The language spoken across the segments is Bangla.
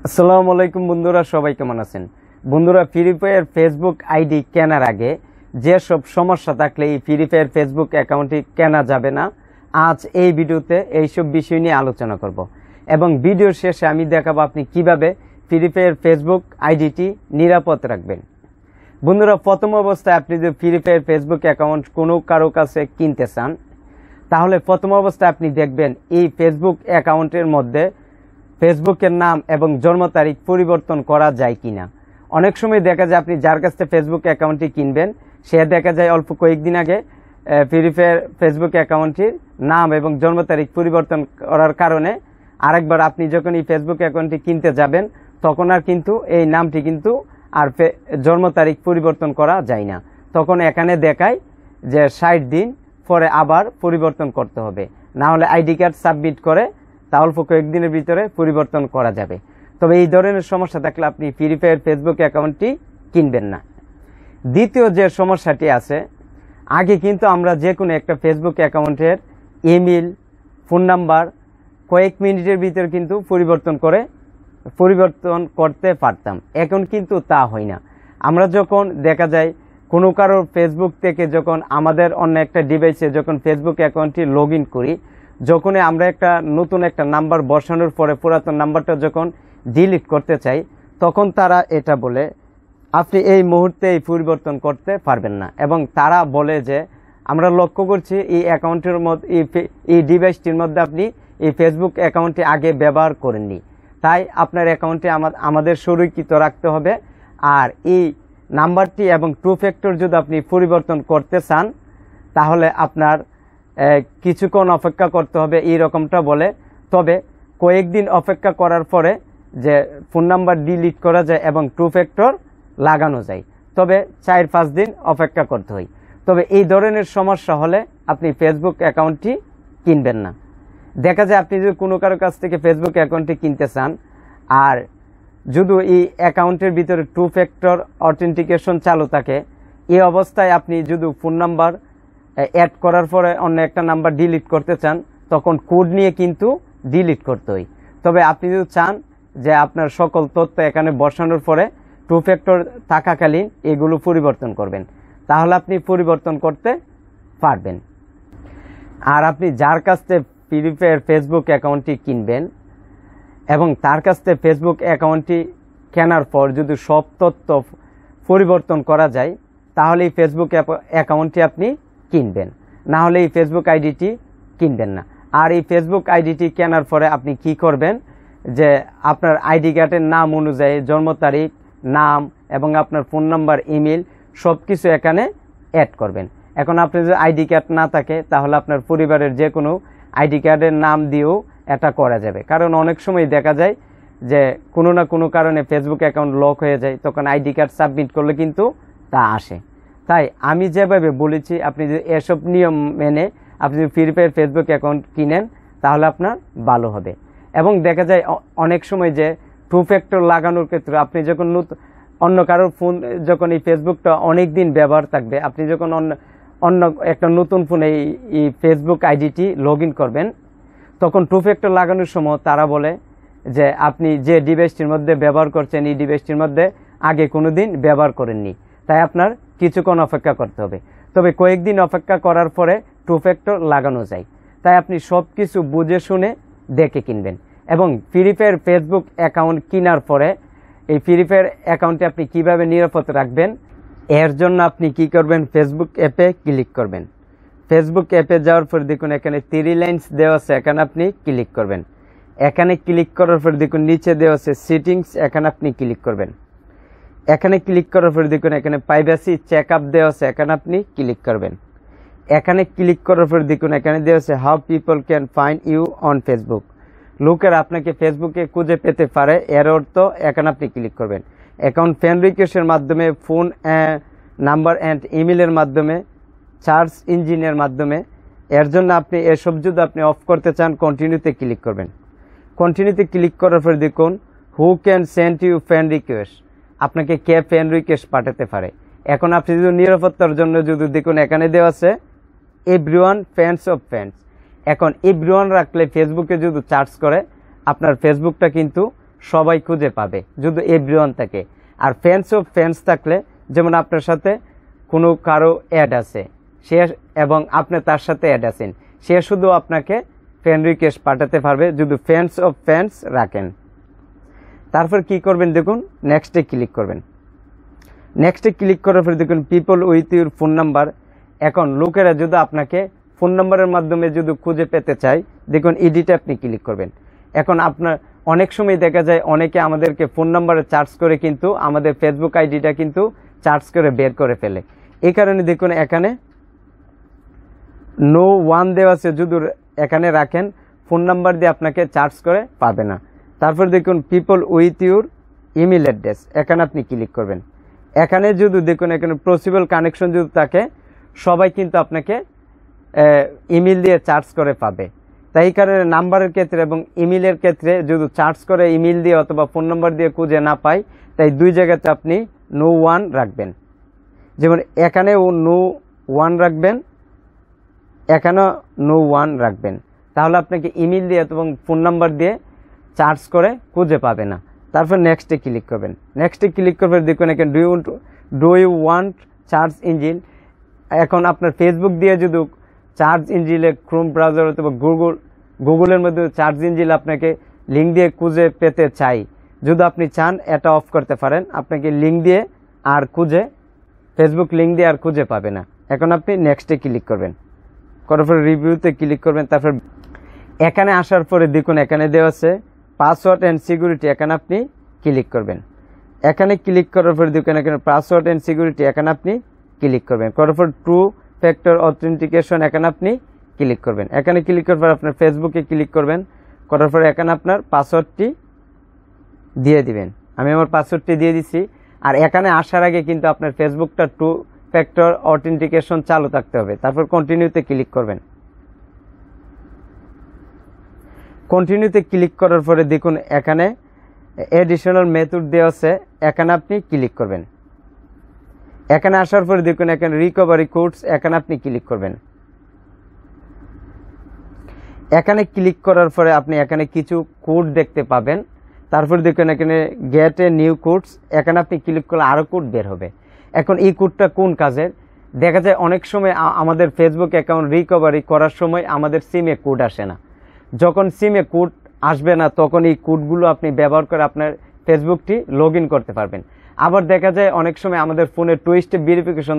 আসসালামু আলাইকুম বন্ধুরা, সবাই কেমন আছেন? বন্ধুরা, ফ্রি ফায়ার ফেসবুক আইডি কেনার আগে যেসব সমস্যা থাকলে এই ফ্রি ফায়ার ফেসবুক অ্যাকাউন্টটি কেনা যাবে না, আজ এই ভিডিওতে এইসব বিষয় নিয়ে আলোচনা করব এবং ভিডিওর শেষে আমি দেখাবো আপনি কিভাবে ফ্রি ফায়ার ফেসবুক আইডিটি নিরাপদ রাখবেন। বন্ধুরা, প্রথম অবস্থায় আপনি যদি ফ্রি ফায়ার ফেসবুক অ্যাকাউন্ট কোনো কারো কাছে কিনতে চান, তাহলে প্রথম অবস্থায় আপনি দেখবেন এই ফেসবুক অ্যাকাউন্টের মধ্যে ফেসবুকের নাম এবং জন্ম তারিখ পরিবর্তন করা যায় কিনা। অনেক সময় দেখা যায় আপনি যার কাছ থেকে ফেসবুক অ্যাকাউন্টটি কিনবেন, সে দেখা যায় অল্প কয়েকদিন আগে ফ্রি ফায়ার ফেসবুক অ্যাকাউন্টটির নাম এবং জন্ম তারিখ পরিবর্তন করার কারণে আরেকবার আপনি যখন এই ফেসবুক অ্যাকাউন্টটি কিনতে যাবেন, তখন আর কিন্তু এই নামটি কিন্তু আর জন্ম তারিখ পরিবর্তন করা যায় না। তখন এখানে দেখায় যে 60 দিন পরে আবার পরিবর্তন করতে হবে, না হলে আইডি কার্ড সাবমিট করে তা অল্প কয়েকদিনের ভিতরে পরিবর্তন করা যাবে। তবে এই ধরনের সমস্যা থাকলে আপনি ফ্রি ফায়ার ফেসবুক অ্যাকাউন্টটি কিনবেন না। দ্বিতীয় যে সমস্যাটি আছে, আগে কিন্তু আমরা যে কোনো একটা ফেসবুক অ্যাকাউন্টের ইমেল, ফোন নাম্বার কয়েক মিনিটের ভিতরে কিন্তু পরিবর্তন করতে পারতাম। এখন কিন্তু তা হয় না। আমরা যখন দেখা যায় কোনো কারোর ফেসবুক থেকে যখন আমাদের অন্য একটা ডিভাইসে যখন ফেসবুক অ্যাকাউন্টটি লগ ইন করি, যখনই আমরা নতুন একটা নাম্বার বসানোর পরে পুরাতন নাম্বারটা যখন ডিলিট করতে চাই, তখন তারা এটা বলে আপনি এই মুহূর্তে এই পরিবর্তন করতে পারবেন না। এবং তারা বলে যে আমরা লক্ষ্য করছি এই অ্যাকাউন্টের মধ্যে এই ডিভাইসটির মধ্যে আপনি এই ফেসবুক অ্যাকাউন্টটি আগে ব্যবহার করেননি, তাই আপনার অ্যাকাউন্টটি আমাদের সুরক্ষিত রাখতে হবে। আর এই নাম্বারটি এবং টু ফ্যাক্টর যদি আপনি পরিবর্তন করতে চান, তাহলে আপনার কিছুক্ষণ অপেক্ষা করতে হবে, এই রকমটা বলে। তবে কয়েকদিন অপেক্ষা করার পরে যে ফোন নাম্বার ডিলিট করা যায় এবং টু ফ্যাক্টর লাগানো যায়, তবে 4-5 দিন অপেক্ষা করতে হয়। তবে এই ধরনের সমস্যা হলে আপনি ফেসবুক অ্যাকাউন্টটি কিনবেন না। দেখা যায় আপনি যদি কোনো কারো কাছ থেকে ফেসবুক অ্যাকাউন্টটি কিনতে চান, আর যদি এই অ্যাকাউন্টের ভিতরে টু ফ্যাক্টর অথেন্টিকেশন চালু থাকে, এই অবস্থায় আপনি যদি ফোন নাম্বার অ্যাড করার পরে অন্য একটা নাম্বার ডিলিট করতে চান, তখন কোড নিয়ে কিন্তু ডিলিট করতে হয়। তবে আপনি যদি চান যে আপনার সকল তথ্য এখানে বসানোর পরে টু ফ্যাক্টর থাকাকালীন এগুলো পরিবর্তন করবেন, তাহলে আপনি পরিবর্তন করতে পারবেন। আর আপনি যার কাছ থেকে ফ্রি ফায়ার ফেসবুক অ্যাকাউন্টটি কিনবেন এবং তার কাছ থেকে ফেসবুক অ্যাকাউন্টটি কেনার পর যদি সব তথ্য পরিবর্তন করা যায়, তাহলে এই ফেসবুক অ্যাকাউন্টটি আপনি কিনবেন, না হলে এই ফেসবুক আইডিটি কিনবেন না। আর এই ফেসবুক আইডিটি কেনার পরে আপনি কি করবেন, যে আপনার আইডি কার্ডের নাম অনুযায়ী জন্ম তারিখ, নাম এবং আপনার ফোন নাম্বার, ইমেল সব কিছু এখানে অ্যাড করবেন। এখন আপনার যদি আইডি কার্ড না থাকে, তাহলে আপনার পরিবারের যে কোনো আইডি কার্ডের নাম দিয়েও এটা করা যাবে। কারণ অনেক সময় দেখা যায় যে কোনো না কোনো কারণে ফেসবুক অ্যাকাউন্ট লক হয়ে যায়, তখন আইডি কার্ড সাবমিট করলে কিন্তু তা আসে। তাই আমি যেভাবে বলেছি, আপনি যদি এসব নিয়ম মেনে আপনি যদি ফ্রি ফায়ার ফেসবুক অ্যাকাউন্ট কিনেন, তাহলে আপনার ভালো হবে। এবং দেখা যায় অনেক সময় যে টু ফ্যাক্টর লাগানোর ক্ষেত্রে আপনি যখন অন্য কারোর ফোন যখন এই ফেসবুকটা অনেক দিন ব্যবহার থাকবে, আপনি যখন অন্য একটা নতুন ফোনে এই ফেসবুক আইডিটি লগ ইন করবেন, তখন টু ফ্যাক্টর লাগানোর সময় তারা বলে যে আপনি যে ডিভাইসটির মধ্যে ব্যবহার করছেন, এই ডিভাইসটির মধ্যে আগে কোনো দিন ব্যবহার করেননি, তাই আপনার কিছুক্ষণ অপেক্ষা করতে হবে। তবে কয়েকদিন অপেক্ষা করার পরে টু ফ্যাক্টর লাগানো যায়। তাই আপনি সব কিছু বুঝে শুনে দেখে কিনবেন। এবং ফ্রি ফায়ার ফেসবুক অ্যাকাউন্ট কেনার পরে এই ফ্রি ফায়ার অ্যাকাউন্টে আপনি কিভাবে নিরাপদ রাখবেন, এর জন্য আপনি কি করবেন, ফেসবুক অ্যাপে ক্লিক করবেন। ফেসবুক অ্যাপে যাওয়ার পর দেখুন এখানে 3 লাইন্স দেওয়া আছে, এখানে আপনি ক্লিক করবেন। এখানে ক্লিক করার পর দেখুন নিচে দেওয়া আছে সেটিংস, এখানে আপনি ক্লিক করবেন। এখানে ক্লিক করার পর দেখুন এখানে প্রাইভেসি চেক আপ দেওয়া আছে, এখানে আপনি ক্লিক করবেন। এখানে ক্লিক করার পর দেখুন এখানে দেওয়া আছে how people can find you on Facebook, লোকেরা আপনাকে ফেসবুকে খুঁজে পেতে পারে, এর অর্থ এখানে আপনি ক্লিক করবেন। অ্যাকাউন্ট ফ্রেন্ড রিকোয়েস্টের মাধ্যমে, ফোন নাম্বার অ্যান্ড ইমেলের মাধ্যমে, সার্চ ইঞ্জিনের মাধ্যমে, এর জন্য আপনি এসব যদি আপনি অফ করতে চান, কন্টিনিউতে ক্লিক করবেন। কন্টিনিউতে ক্লিক করার পর দেখুন who can send you friend request, আপনাকে কে ফ্রেন্ড রিকোয়েস্ট পাঠাতে পারে। এখন আপনি যদি নিরাপত্তার জন্য যদি দেখুন এখানে দেওয়া আছে এভরিওয়ান ফ্রেন্ডস অফ ফ্রেন্ডস। এখন এভরিওয়ান রাখলে ফেসবুকে যদি সার্চ করে আপনার ফেসবুকটা কিন্তু সবাই খুঁজে পাবে যদি এভরিওয়ান থাকে। আর ফ্রেন্ডস অফ ফ্রেন্ডস থাকলে যেমন আপনার সাথে কোনো কারো অ্যাড আছে সে এবং আপনি তার সাথে অ্যাড আছেন, সে শুধু আপনাকে ফ্রেন্ড রিকোয়েস্ট পাঠাতে পারবে যদি ফ্রেন্ডস অফ ফ্রেন্ডস রাখেন। তারপর কি করবেন দেখুন, নেক্সটে ক্লিক করবেন। নেক্সটে ক্লিক করার পর দেখুন people with your phone number. এখন লোকেরা যদি আপনাকে ফোন নাম্বারের মাধ্যমে যদি খুঁজে পেতে চায়, দেখুন এডিটে আপনি ক্লিক করবেন। এখন আপনার অনেক সময় দেখা যায় অনেকে আমাদেরকে ফোন নাম্বারে চার্জ করে কিন্তু আমাদের ফেসবুক আইডিটা কিন্তু চার্জ করে বের করে ফেলে। এই কারণে দেখুন এখানে নো ওয়ান দেওয়া আছে, যদি এখানে রাখেন ফোন নাম্বার দিয়ে আপনাকে চার্জ করে পাবে না। তারপর দেখুন people with your email address, এখানে আপনি ক্লিক করবেন। এখানে যদি দেখুন এখানে পসিবল কানেকশন যদি থাকে সবাই কিন্তু আপনাকে ইমেল দিয়ে চার্জ করে পাবে। তাই এই কারণে নাম্বারের ক্ষেত্রে এবং ইমেলের ক্ষেত্রে যদি চার্জ করে ইমেল দিয়ে অথবা ফোন নাম্বার দিয়ে খুঁজে না পাই, তাই দুই জায়গাতে আপনি নো ওয়ান রাখবেন। যেমন এখানেও নো ওয়ান রাখবেন, এখানেও নো ওয়ান রাখবেন, তাহলে আপনাকে ইমেল দিয়ে এবং ফোন নাম্বার দিয়ে চার্জ করে খুঁজে পাবে না। তারপর নেক্সটে ক্লিক করবেন। নেক্সটে ক্লিক করবেন দেখুন এখানে do you want search engine. এখন আপনার ফেসবুক দিয়ে যদি সার্চ ইঞ্জিনে ক্রোম ব্রাউজার অথবা গুগলের মধ্যে সার্চ ইঞ্জিন আপনাকে লিঙ্ক দিয়ে খুঁজে পেতে চাই, যদি আপনি চান এটা অফ করতে পারেন, আপনাকে লিঙ্ক দিয়ে আর খুঁজে ফেসবুক লিঙ্ক দিয়ে আর খুঁজে পাবে না। এখন আপনি নেক্সটে ক্লিক করবেন, করার পরে রিভিউতে ক্লিক করবেন। তারপর এখানে আসার পরে দেখুন এখানে দেওয়া আছে পাসওয়ার্ড অ্যান্ড সিকিউরিটি, এখানে আপনি ক্লিক করবেন। এখানে ক্লিক করার পরে দেখুন এখানে পাসওয়ার্ড অ্যান্ড সিকিউরিটি, এখানে আপনি ক্লিক করবেন। করার পর ট্রু ফ্যাক্টর অথেন্টিকেশন, এখানে আপনি ক্লিক করবেন। এখানে ক্লিক করার পর আপনার ফেসবুকে ক্লিক করবেন, করার পর এখানে আপনার পাসওয়ার্ডটি দিয়ে দিবেন। আমি আমার পাসওয়ার্ডটি দিয়ে দিচ্ছি। আর এখানে আসার আগে কিন্তু আপনার ফেসবুকটা ট্রু ফ্যাক্টর অথেন্টিকেশন চালু থাকতে হবে। তারপর কন্টিনিউতে ক্লিক করবেন। কন্টিনিউতে ক্লিক করার পরে দেখুন এখানে এডিশনাল মেথড দেওয়া আছে, এখানে আপনি ক্লিক করবেন। এখানে আসার পরে দেখুন এখানে রিকভারি কোডস, এখানে আপনি ক্লিক করবেন। এখানে ক্লিক করার পরে আপনি এখানে কিছু কোড দেখতে পাবেন। তারপর দেখুন এখানে গেট এ নিউ কোডস, এখানে আপনি ক্লিক করলে আরও কোড বের হবে। এখন এই কোডটা কোন কাজের? দেখা যায় অনেক সময় আমাদের ফেসবুক অ্যাকাউন্ট রিকভারি করার সময় আমাদের সিমে কোড আসে না। যখন সিমে কোড আসবে না তখন এই কোডগুলো আপনি ব্যবহার করে আপনার ফেসবুকটি লগ ইন করতে পারবেন। আবার দেখা যায় অনেক সময় আমাদের ফোনে টু স্টেপ ভেরিফিকেশন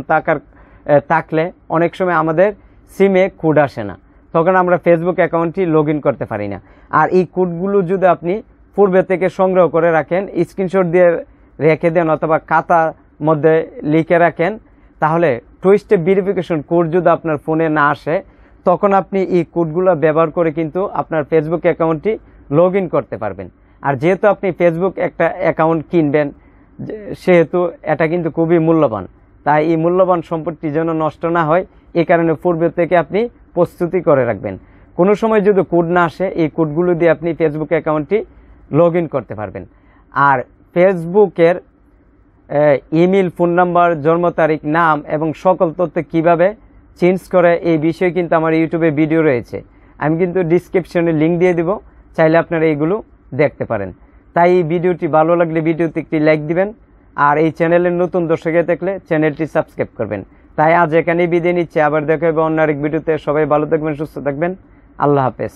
থাকলে অনেক সময় আমাদের সিমে কোড আসে না, তখন আমরা ফেসবুক অ্যাকাউন্টটি লগ ইন করতে পারি না। আর এই কোডগুলো যদি আপনি পূর্বে থেকে সংগ্রহ করে রাখেন, স্ক্রিনশট দিয়ে রেখে দেন অথবা খাতার মধ্যে লিখে রাখেন, তাহলে টু স্টেপ ভেরিফিকেশন কোড যদি আপনার ফোনে না আসে তখন আপনি এই কোডগুলো ব্যবহার করে কিন্তু আপনার ফেসবুক অ্যাকাউন্টটি লগ ইন করতে পারবেন। আর যেহেতু আপনি ফেসবুক একটা অ্যাকাউন্ট কিনবেন সেহেতু এটা কিন্তু খুবই মূল্যবান, তাই এই মূল্যবান সম্পত্তি যেন নষ্ট না হয় এই কারণে পূর্বে থেকে আপনি প্রস্তুতি করে রাখবেন। কোনো সময় যদি কোড না আসে এই কোডগুলো দিয়ে আপনি ফেসবুক অ্যাকাউন্টটি লগ ইন করতে পারবেন। আর ফেসবুকের ইমেল, ফোন নাম্বার, জন্ম তারিখ, নাম এবং সকল তথ্য কিভাবে চেঞ্জ করে এই বিষয়ে কিন্তু আমার ইউটিউবে ভিডিও রয়েছে, আমি কিন্তু ডিসক্রিপশনে লিঙ্ক দিয়ে দিব, চাইলে আপনারা এইগুলো দেখতে পারেন। তাই এই ভিডিওটি ভালো লাগলে ভিডিওতে একটি লাইক দিবেন, আর এই চ্যানেলের নতুন দর্শকে থাকলে চ্যানেলটি সাবস্ক্রাইব করবেন। তাই আজ এখানেই বিদায় নিচ্ছে, আবার দেখা হবে অন্য আরেক ভিডিওতে। সবাই ভালো থাকবেন, সুস্থ থাকবেন, আল্লাহ হাফেজ।